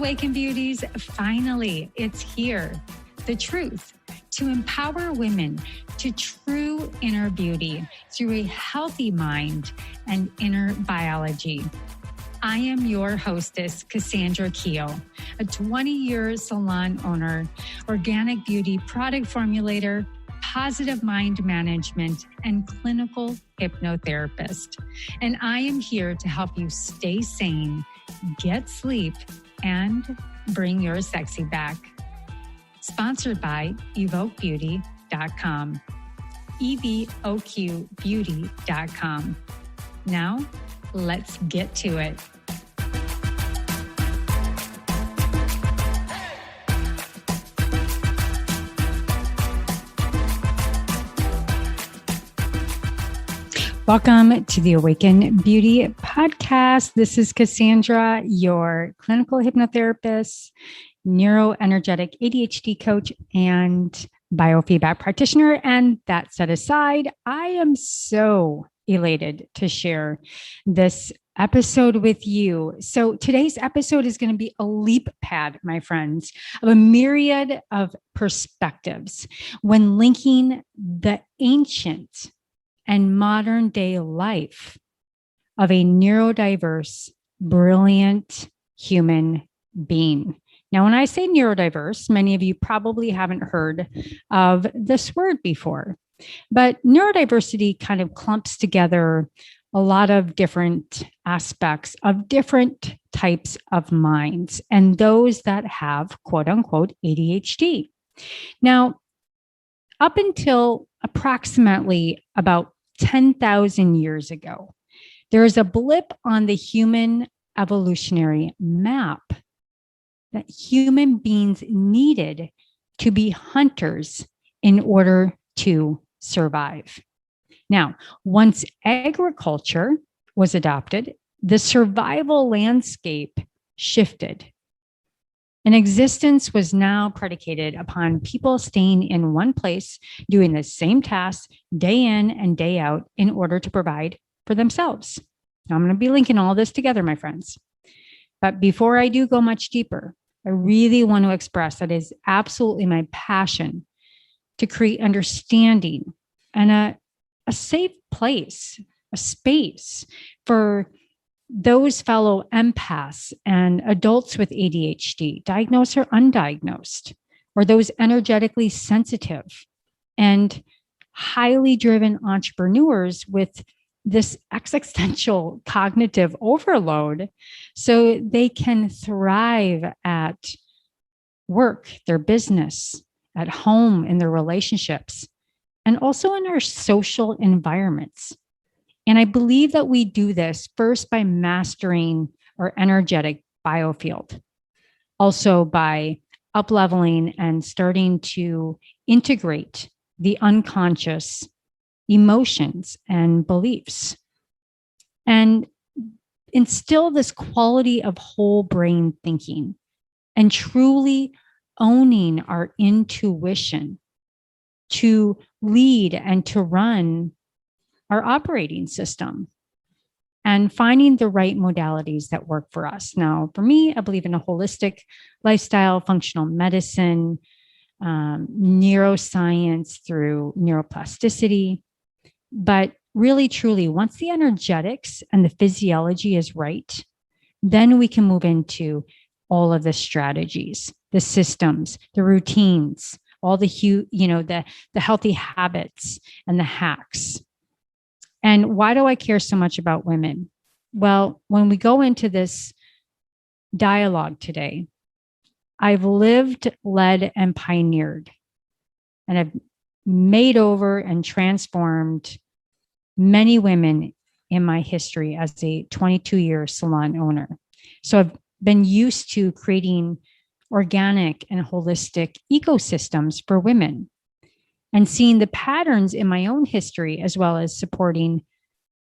Awaken Beauties, finally, it's here. The truth to empower women to true inner beauty through a healthy mind and inner biology. I am your hostess, Cassandra Keel, a 20-year salon owner, organic beauty product formulator, positive mind management, and clinical hypnotherapist. And I am here to help you stay sane, get sleep, and bring your sexy back. Sponsored by evoquebeauty.com. evoquebeauty.com. Now, let's get to it. Welcome to the Awaken Beauty podcast. This is Cassandra, your clinical hypnotherapist, neuroenergetic ADHD coach, and biofeedback practitioner. And that set aside, I am so elated to share this episode with you. So today's episode is going to be a leap pad, my friends, of a myriad of perspectives when linking the ancient and modern day life of a neurodiverse, brilliant human being. Now, when I say neurodiverse, many of you probably haven't heard of this word before, but neurodiversity kind of clumps together a lot of different aspects of different types of minds and those that have quote unquote ADHD. Now, up until approximately about 10,000 years ago, there is a blip on the human evolutionary map that human beings needed to be hunters in order to survive. Now, once agriculture was adopted, the survival landscape shifted. And existence was now predicated upon people staying in one place, doing the same tasks day in and day out in order to provide for themselves. Now, I'm going to be linking all this together, my friends. But before I do go much deeper, I really want to express that it is absolutely my passion to create understanding and a safe place, a space for those fellow empaths and adults with ADHD, diagnosed or undiagnosed, or those energetically sensitive and highly driven entrepreneurs with this existential cognitive overload so they can thrive at work, their business, at home, in their relationships, and also in our social environments. And I believe that we do this first by mastering our energetic biofield, also by up-leveling and starting to integrate the unconscious emotions and beliefs, and instill this quality of whole brain thinking and truly owning our intuition to lead and to run our operating system and finding the right modalities that work for us. Now, for me, I believe in a holistic lifestyle, functional medicine, neuroscience through neuroplasticity. But really, truly, once the energetics and the physiology is right, then we can move into all of the strategies, the systems, the routines, all the healthy habits and the hacks. And why do I care so much about women? Well, when we go into this dialogue today, I've lived, led, and pioneered, and I've made over and transformed many women in my history as a 22-year salon owner. So I've been used to creating organic and holistic ecosystems for women and seeing the patterns in my own history, as well as supporting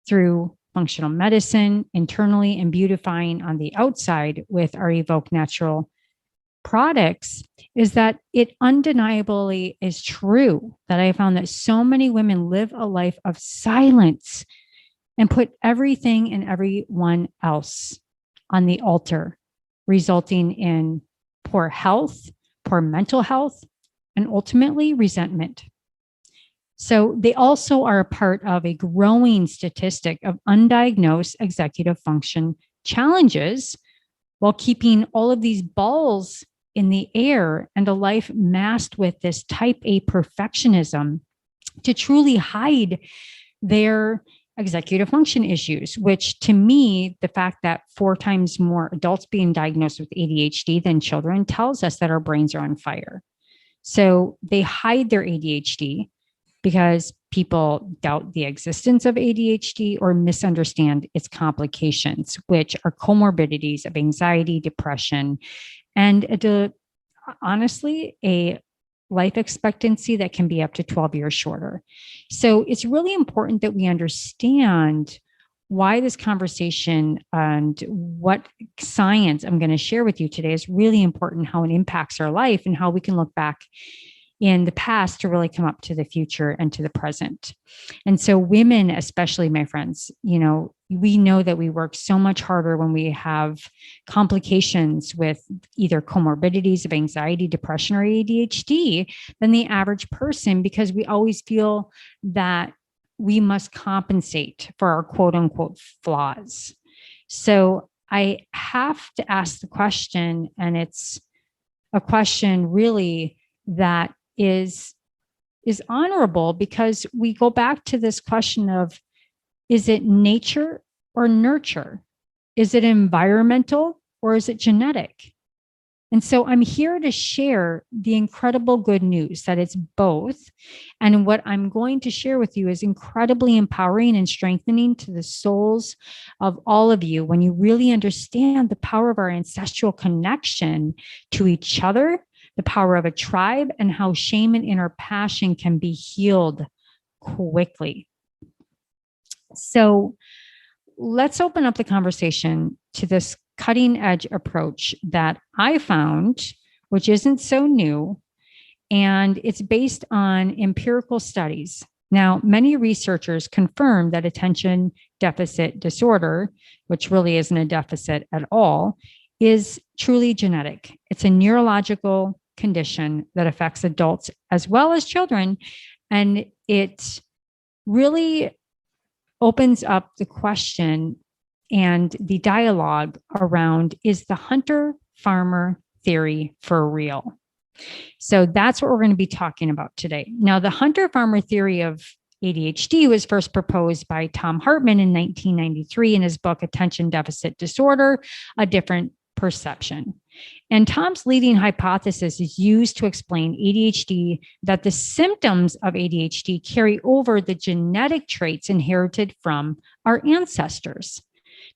through functional medicine internally and beautifying on the outside with our Evoke Natural products, is that it undeniably is true that I found that so many women live a life of silence and put everything and everyone else on the altar resulting in poor health, poor mental health, and ultimately resentment. So they also are a part of a growing statistic of undiagnosed executive function challenges while keeping all of these balls in the air and a life masked with this type A perfectionism to truly hide their executive function issues, which to me, the fact that 4 times more adults being diagnosed with ADHD than children tells us that our brains are on fire. So they hide their ADHD because people doubt the existence of ADHD or misunderstand its complications, which are comorbidities of anxiety, depression, and honestly, a life expectancy that can be up to 12 years shorter. So it's really important that we understand why this conversation and what science I'm going to share with you today is really important, how it impacts our life and how we can look back in the past to really come up to the future and to the present. And so women, especially my friends, we know that we work so much harder when we have complications with either comorbidities of anxiety, depression, or ADHD than the average person, because we always feel that we must compensate for our quote unquote flaws. So I have to ask the question, and it's a question really that is honorable, because we go back to this question of, is it nature or nurture? Is it environmental or is it genetic? And so I'm here to share the incredible good news that it's both. And what I'm going to share with you is incredibly empowering and strengthening to the souls of all of you when you really understand the power of our ancestral connection to each other, the power of a tribe, and how shame and inner passion can be healed quickly. So let's open up the conversation to this cutting edge approach that I found, which isn't so new, and it's based on empirical studies. Now, many researchers confirm that attention deficit disorder, which really isn't a deficit at all, is truly genetic. It's a neurological condition that affects adults as well as children. And it really opens up the question and the dialogue around, is the hunter-farmer theory for real? So that's what we're going to be talking about today. Now, the hunter-farmer theory of ADHD was first proposed by Tom Hartman in 1993 in his book, Attention Deficit Disorder, A Different Perception. And Tom's leading hypothesis is used to explain ADHD, that the symptoms of ADHD carry over the genetic traits inherited from our ancestors.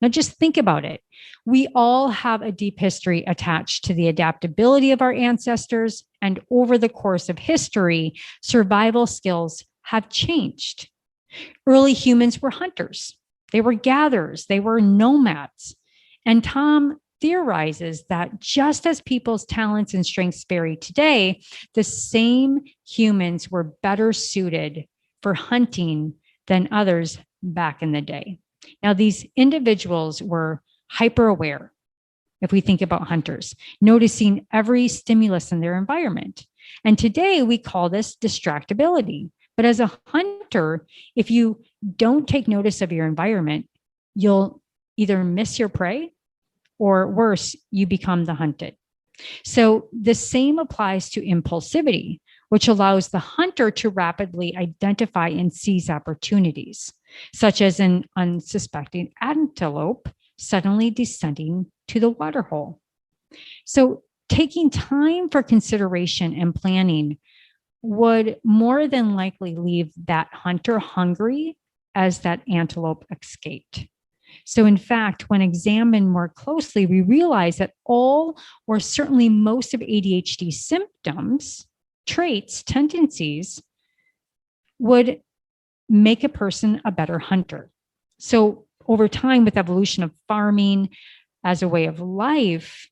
Now, just think about it. We all have a deep history attached to the adaptability of our ancestors, and over the course of history, survival skills have changed. Early humans were hunters. They were gatherers. They were nomads. And Tom theorizes that just as people's talents and strengths vary today, the same humans were better suited for hunting than others back in the day. Now, these individuals were hyper aware, if we think about hunters, noticing every stimulus in their environment. And today we call this distractibility. But as a hunter, if you don't take notice of your environment, you'll either miss your prey, or worse, you become the hunted. So the same applies to impulsivity, which allows the hunter to rapidly identify and seize opportunities, such as an unsuspecting antelope suddenly descending to the waterhole. So taking time for consideration and planning would more than likely leave that hunter hungry as that antelope escaped. So in fact, when examined more closely, we realize that all, or certainly most of ADHD symptoms, traits, tendencies would make a person a better hunter. So over time, with evolution of farming as a way of life,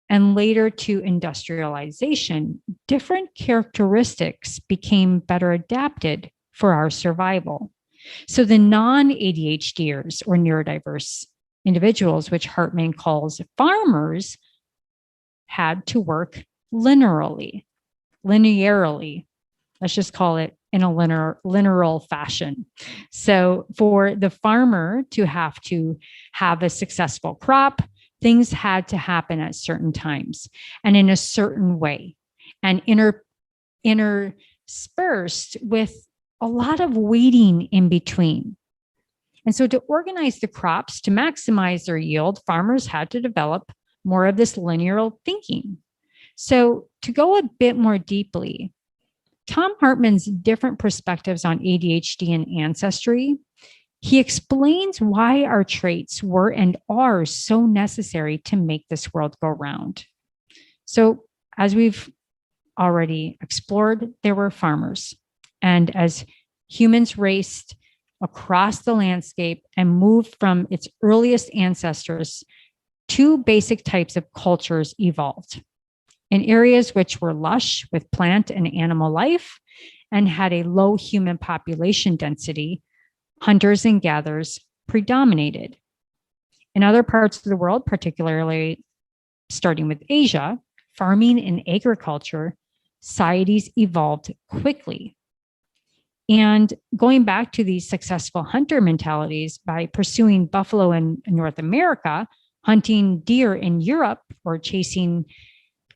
and later to industrialization, different characteristics became better adapted for our survival. So the non-ADHDers or neurodiverse individuals, which Hartman calls farmers, had to work linearly. Let's just call it in a linear fashion. So for the farmer to have a successful crop, things had to happen at certain times and in a certain way, and interspersed with a lot of waiting in between. And so to organize the crops to maximize their yield, farmers had to develop more of this linear thinking. So to go a bit more deeply, Tom Hartman's different perspectives on ADHD and ancestry, he explains why our traits were and are so necessary to make this world go round. So as we've already explored, there were farmers. And as humans raced across the landscape and moved from its earliest ancestors, two basic types of cultures evolved. In areas which were lush with plant and animal life and had a low human population density, hunters and gatherers predominated. In other parts of the world, particularly starting with Asia, farming and agriculture, societies evolved quickly. And going back to these successful hunter mentalities, by pursuing buffalo in North America, hunting deer in Europe, or chasing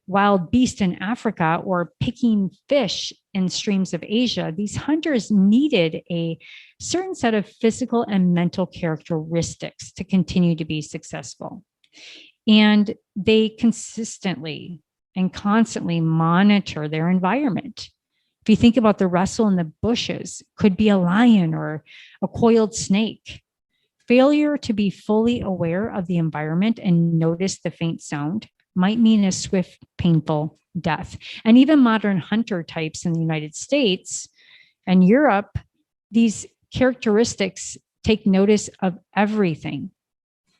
wild beasts in Africa, or picking fish in streams of Asia, these hunters needed a certain set of physical and mental characteristics to continue to be successful. And they consistently and constantly monitor their environment. If you think about the rustle in the bushes, could be a lion or a coiled snake. Failure to be fully aware of the environment and notice the faint sound might mean a swift, painful death. And even modern hunter types in the United States and Europe, these characteristics take notice of everything.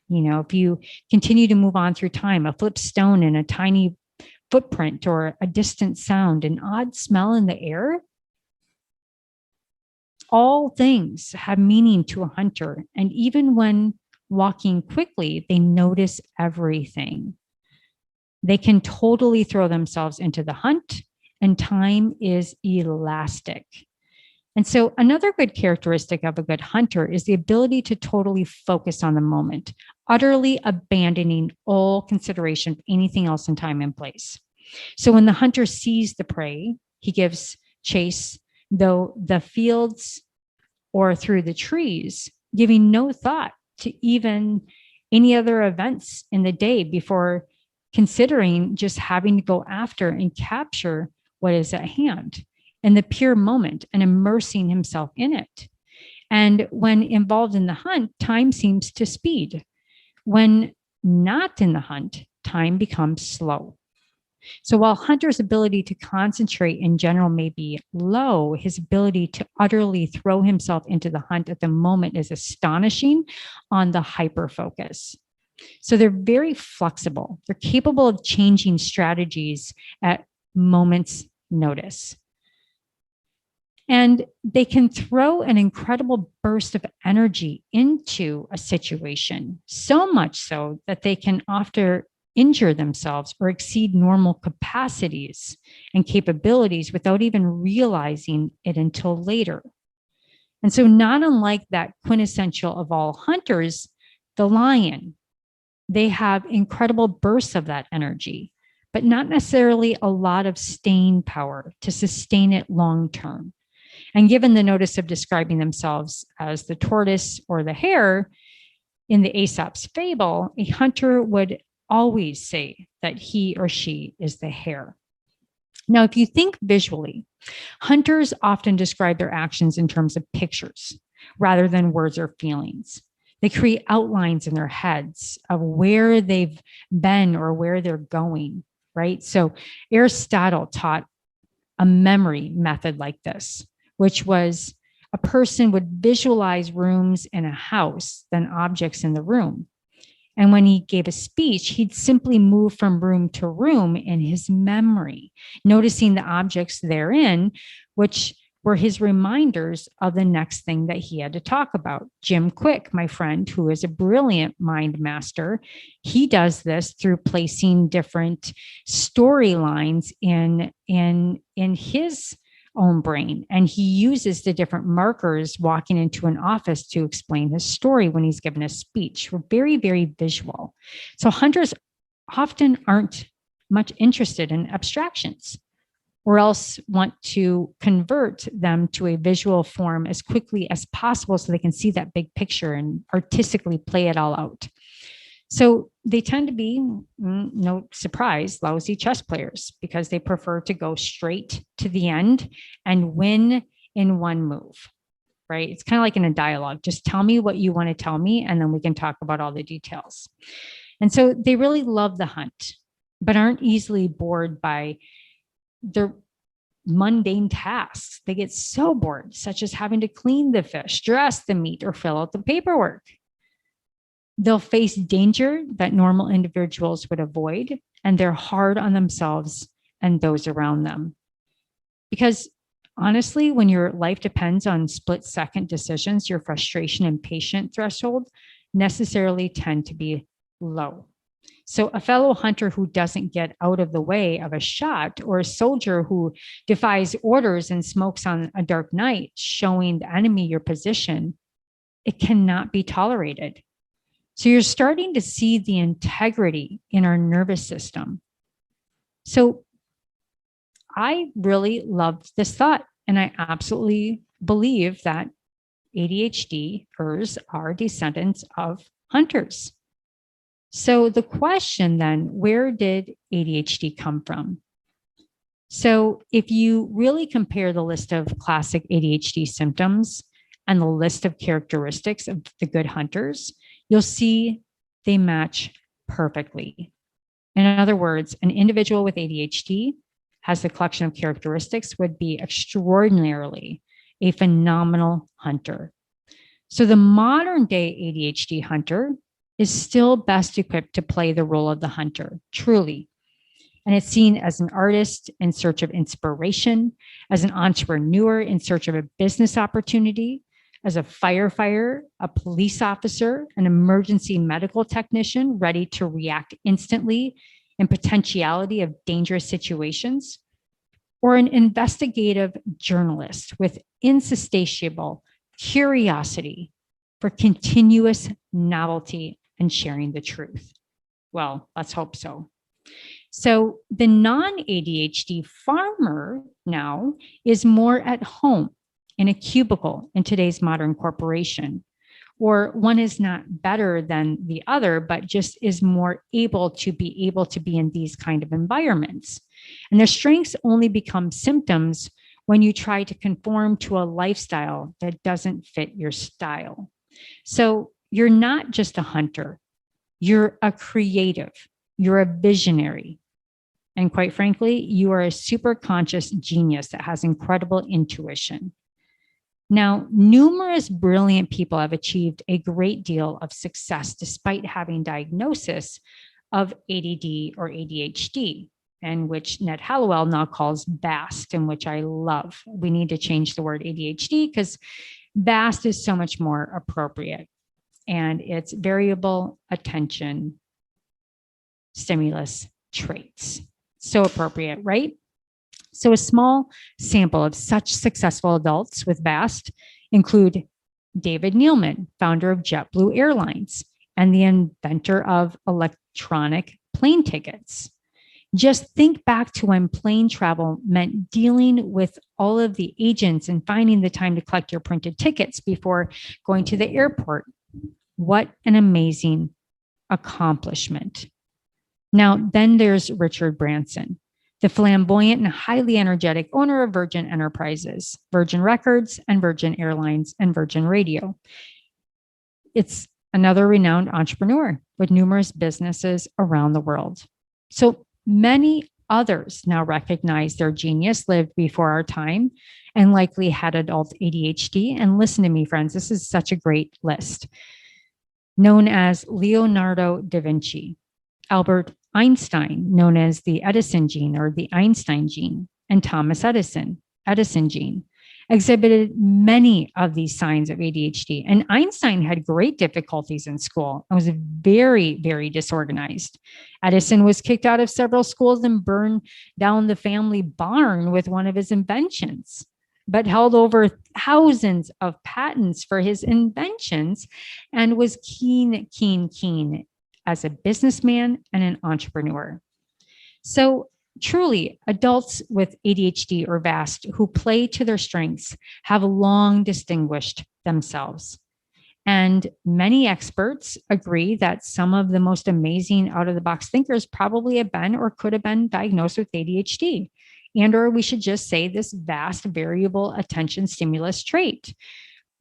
You know, if you continue to move on through time, a flipped stone in a tiny footprint or a distant sound, an odd smell in the air, all things have meaning to a hunter. And even when walking quickly, they notice everything. They can totally throw themselves into the hunt, and time is elastic. And so another good characteristic of a good hunter is the ability to totally focus on the moment, utterly abandoning all consideration of anything else in time and place. So when the hunter sees the prey, he gives chase, though the fields or through the trees, giving no thought to even any other events in the day before considering just having to go after and capture what is at hand in the pure moment and immersing himself in it. And when involved in the hunt, time seems to speed. When not in the hunt, time becomes slow. So while hunter's ability to concentrate in general may be low, his ability to utterly throw himself into the hunt at the moment is astonishing on the hyper focus. So they're very flexible. They're capable of changing strategies at moment's notice. And they can throw an incredible burst of energy into a situation, so much so that they can often injure themselves or exceed normal capacities and capabilities without even realizing it until later. And so not unlike that quintessential of all hunters, the lion, they have incredible bursts of that energy, but not necessarily a lot of staying power to sustain it long term. And given the notice of describing themselves as the tortoise or the hare in the Aesop's fable, a hunter would always say that he or she is the hare. Now, if you think visually, hunters often describe their actions in terms of pictures rather than words or feelings. They create outlines in their heads of where they've been or where they're going, right? So Aristotle taught a memory method like this, which was a person would visualize rooms in a house, then objects in the room. And when he gave a speech, he'd simply move from room to room in his memory, noticing the objects therein, which were his reminders of the next thing that he had to talk about. Jim Quick, my friend, who is a brilliant mind master, he does this through placing different storylines in his own brain. And he uses the different markers walking into an office to explain his story when he's given a speech. We're very, very visual. So hunters often aren't much interested in abstractions, or else want to convert them to a visual form as quickly as possible so they can see that big picture and artistically play it all out. So they tend to be, no surprise, lousy chess players because they prefer to go straight to the end and win in one move, right? It's kind of like in a dialogue. Just tell me what you want to tell me, and then we can talk about all the details. And so they really love the hunt, but aren't easily bored by their mundane tasks. They get so bored, such as having to clean the fish, dress the meat, or fill out the paperwork. They'll face danger that normal individuals would avoid, and they're hard on themselves and those around them. Because honestly, when your life depends on split-second decisions, your frustration and patience threshold necessarily tend to be low. So a fellow hunter who doesn't get out of the way of a shot, or a soldier who defies orders and smokes on a dark night, showing the enemy your position, it cannot be tolerated. So you're starting to see the integrity in our nervous system. So I really loved this thought, and I absolutely believe that ADHDers are descendants of hunters. So the question then, where did ADHD come from? So if you really compare the list of classic ADHD symptoms and the list of characteristics of the good hunters, you'll see they match perfectly. In other words, an individual with ADHD has the collection of characteristics would be extraordinarily a phenomenal hunter. So the modern day ADHD hunter is still best equipped to play the role of the hunter, truly. And it's seen as an artist in search of inspiration, as an entrepreneur in search of a business opportunity, as a firefighter, a police officer, an emergency medical technician ready to react instantly in potentiality of dangerous situations, or an investigative journalist with insatiable curiosity for continuous novelty and sharing the truth. Well, let's hope so. So the non-ADHD farmer now is more at home in a cubicle in today's modern corporation, or one is not better than the other, but just is more able to be in these kind of environments. And their strengths only become symptoms when you try to conform to a lifestyle that doesn't fit your style. So you're not just a hunter, you're a creative, you're a visionary. And quite frankly, you are a super conscious genius that has incredible intuition. Now, numerous brilliant people have achieved a great deal of success despite having diagnosis of ADD or ADHD, and which Ned Hallowell now calls BAST, and which I love. We need to change the word ADHD because BAST is so much more appropriate. And it's variable attention stimulus traits. So appropriate, right? So a small sample of such successful adults with BAST include David Neeleman, founder of JetBlue Airlines and the inventor of electronic plane tickets. Just think back to when plane travel meant dealing with all of the agents and finding the time to collect your printed tickets before going to the airport. What an amazing accomplishment. Now, then there's Richard Branson, the flamboyant and highly energetic owner of Virgin Enterprises, Virgin Records, and Virgin Airlines, and Virgin Radio. It's another renowned entrepreneur with numerous businesses around the world. So many others now recognize their genius lived before our time and likely had adult ADHD. And listen to me, friends, this is such a great list. Known as Leonardo da Vinci, Albert Einstein, known as the Edison gene or the Einstein gene, and Thomas Edison, Edison gene, exhibited many of these signs of ADHD. And Einstein had great difficulties in school and was very, very disorganized. Edison was kicked out of several schools and burned down the family barn with one of his inventions, but held over thousands of patents for his inventions and was keen as a businessman and an entrepreneur. So truly, adults with ADHD or VAST who play to their strengths have long distinguished themselves. And many experts agree that some of the most amazing out-of-the-box thinkers probably have been or could have been diagnosed with ADHD, or we should just say this vast variable attention stimulus trait.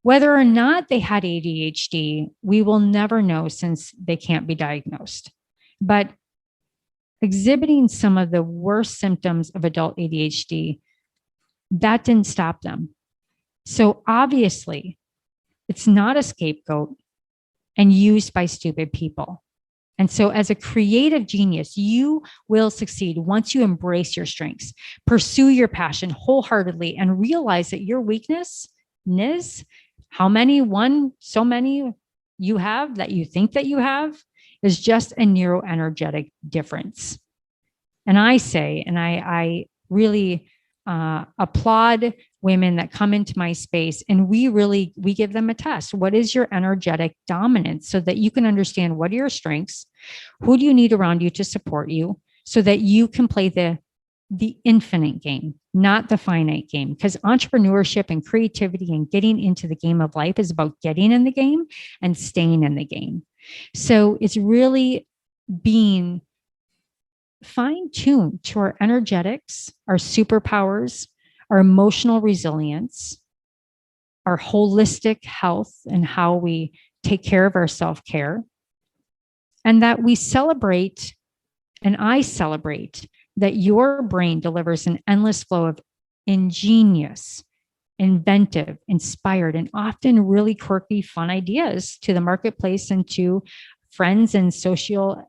Whether or not they had ADHD, we will never know since they can't be diagnosed. But exhibiting some of the worst symptoms of adult ADHD, that didn't stop them. So obviously, it's not a scapegoat and used by stupid people. And so as a creative genius, you will succeed once you embrace your strengths, pursue your passion wholeheartedly, and realize that your weakness is so many you have that you think that you have, is just a neuroenergetic difference. And I really applaud women that come into my space, and we give them a test. What is your energetic dominance, so that you can understand what are your strengths, who do you need around you to support you, so that you can play the infinite game, not the finite game. Because entrepreneurship and creativity and getting into the game of life is about getting in the game and staying in the game. So it's really being fine-tuned to our energetics, our superpowers, our emotional resilience, our holistic health, and how we take care of our self-care. And that we celebrate, and I celebrate, that your brain delivers an endless flow of ingenious, inventive, inspired, and often really quirky, fun ideas to the marketplace and to friends and social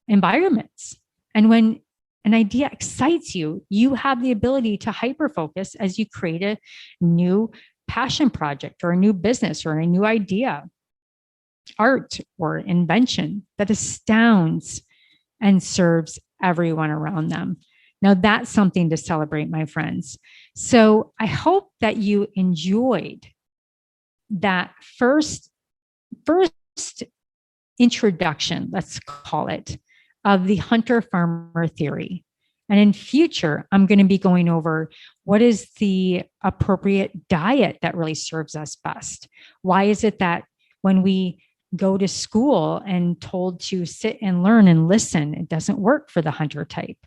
environments. And when an idea excites you, you have the ability to hyper-focus as you create a new passion project or a new business or a new idea, art or invention that astounds and serves everyone around them. Now that's something to celebrate, my friends. So I hope that you enjoyed that first introduction, let's call it, of the hunter-farmer theory. And in future, I'm going to be going over what is the appropriate diet that really serves us best. Why is it that when we go to school and told to sit and learn and listen, it doesn't work for the hunter type?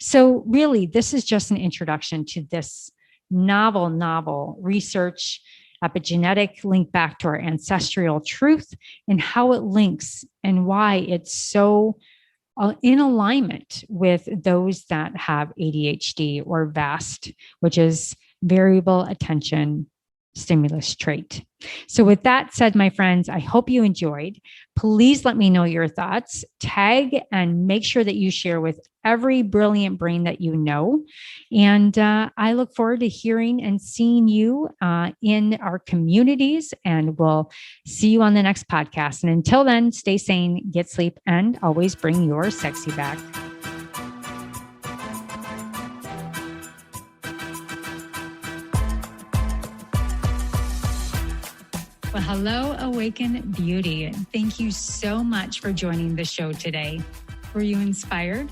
So really, this is just an introduction to this novel research, epigenetic link back to our ancestral truth, and how it links and why it's so in alignment with those that have ADHD or VAST, which is variable attention stimulus trait. So with that said, my friends, I hope you enjoyed. Please let me know your thoughts, tag, and make sure that you share with every brilliant brain that you know. And I look forward to hearing and seeing you in our communities, and we'll see you on the next podcast. And until then, stay sane, get sleep, and always bring your sexy back. Well, hello, Awaken Beauty. Thank you so much for joining the show today. Were you inspired?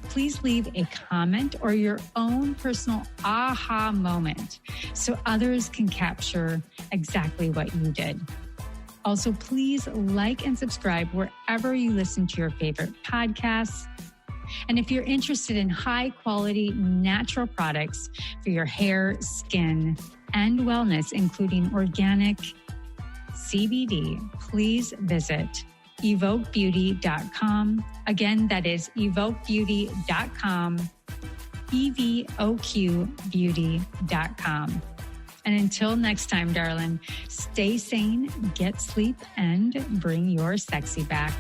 Please leave a comment or your own personal aha moment so others can capture exactly what you did. Also, please like and subscribe wherever you listen to your favorite podcasts. And if you're interested in high quality natural products for your hair, skin, and wellness, including organic CBD, please visit evoquebeauty.com. Again, that is evoquebeauty.com, evoquebeauty.com. And until next time, darling, stay sane, get sleep, and bring your sexy back.